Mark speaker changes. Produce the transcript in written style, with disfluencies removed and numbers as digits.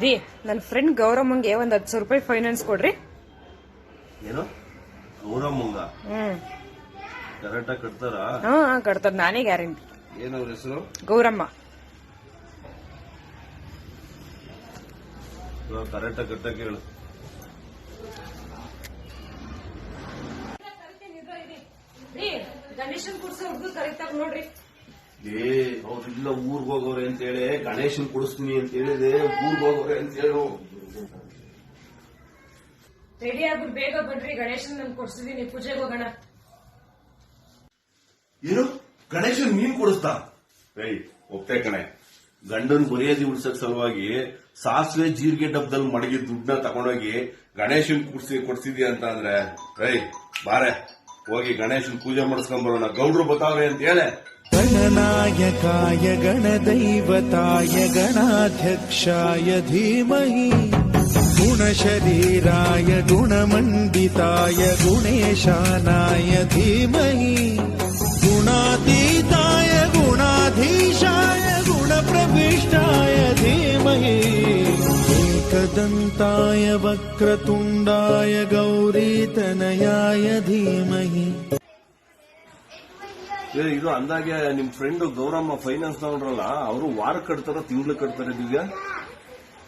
Speaker 1: ರೀ ನನ್ನ ಫ್ರೆಂಡ್ ಗೌರಮ್ಮಂಗೆ ಒಂದ್ 10,000 ರೂಪಾಯಿ ಫೈನಾನ್ಸ್ ಕೊಡ್ರಿ.
Speaker 2: ಏನು ಗೌರಮ್ಮಂಗ? ಕರೆಕ್ಟಾಗಿ ಕಟ್ತಾರಾ?
Speaker 1: ಹಾ ಕಟ್ತಾರ, ನಾನೇ ಗ್ಯಾರಂಟಿ.
Speaker 2: ಏನವ್ರ ಹೆಸರು?
Speaker 1: ಗೌರಮ್ಮ.
Speaker 2: ಕರೆಕ್ಟಾಗಿ ಕಟ್ಟಕ್ಕೆ ಹೇಳು.
Speaker 1: ಗಣೇಶನ್ ಕುಡ್ಸೋ ಹುಡುಗ ಕರೆಕ್ಟಾಗಿ ನೋಡ್ರಿ.
Speaker 2: ಅವ್ರಿಲ್ಲ ಊರ್ಗ್ ಹೋಗೋರೆ ಅಂತ ಹೇಳಿ ಗಣೇಶನ್ ಕುಡಿಸ್ತೀನಿ ಅಂತ ಹೇಳಿದೆ. ಊರ್ಗ್ ಹೋಗೋರೆ ಅಂತ ಹೇಳು.
Speaker 1: ರೆಡಿ ಆಗ್ಬಿಟ್ಟು ಬೇಗ ಬನ್ರಿ, ಗಣೇಶನ್ ನನ್ ಕೊಡ್ಸಿದೀನಿ, ಪೂಜೆಗೆ ಹೋಗೋಣ.
Speaker 2: ಏನು ಗಣೇಶನ್ ನೀನ್ ಕೊಡಿಸ್ತಾ? ಒಪ್ತೆ ಕಣೆ. ಗಂಡನ್ ಮರ್ಯಾದೆ ಉಳ್ಸಕ್ ಸಲುವಾಗಿ ಸಾಸಿವೆ ಜೀರಿಗೆ ಡಬ್ಬದಲ್ಲಿ ಮಡಗಿ ದುಡ್ಡನ್ನ ತಗೊಂಡೋಗಿ ಗಣೇಶನ್ ಕೊಡ್ಸಿದ್ಯಾ ಅಂತ ಅಂದ್ರೆ ಬಾರೆ ಹೋಗಿ ಗಣೇಶನ್ ಪೂಜೆ ಮಾಡಿಸ್ಕೊಂಡ್ ಬರೋಣ. ಗೌಡ್ರು ಬತಾವ್ರೆ ಅಂತ ಹೇಳೆ.
Speaker 3: ಗಣನಾಯಕಾಯ ಗಣದೈವತಾಯ ಗಣಾಧ್ಯಕ್ಷಾಯ ಧೀಮಹಿ ಗುಣಶರೀರಾಯ ಗುಣಮಂಡಿತಾಯ ಗುಣೇಶಾನಾಯ ಧೀಮಹಿ ಗುಣಾತೀತಾಯ ಗುಣಾಧೀಶಾಯ ಗುಣಪ್ರವಿಷ್ಟಾಯ ಧೀಮಹಿ एकदन्ताय वक्रतुण्डाय गौरीतनयाय धीमहि.
Speaker 2: ಇದು ಅಂದಾಗೆ ನಿಮ್ ಫ್ರೆಂಡ್ ಗೌರಮ್ಮ ಫೈನಾನ್ಸ್ ತಗೊಂಡ್ರಲ್ಲ, ಅವರು ವಾರ ಕಟ್ತಾರ ತಿಂಗಳು ಕಟ್ತಾರೆ ದಿವ್ಯಾ?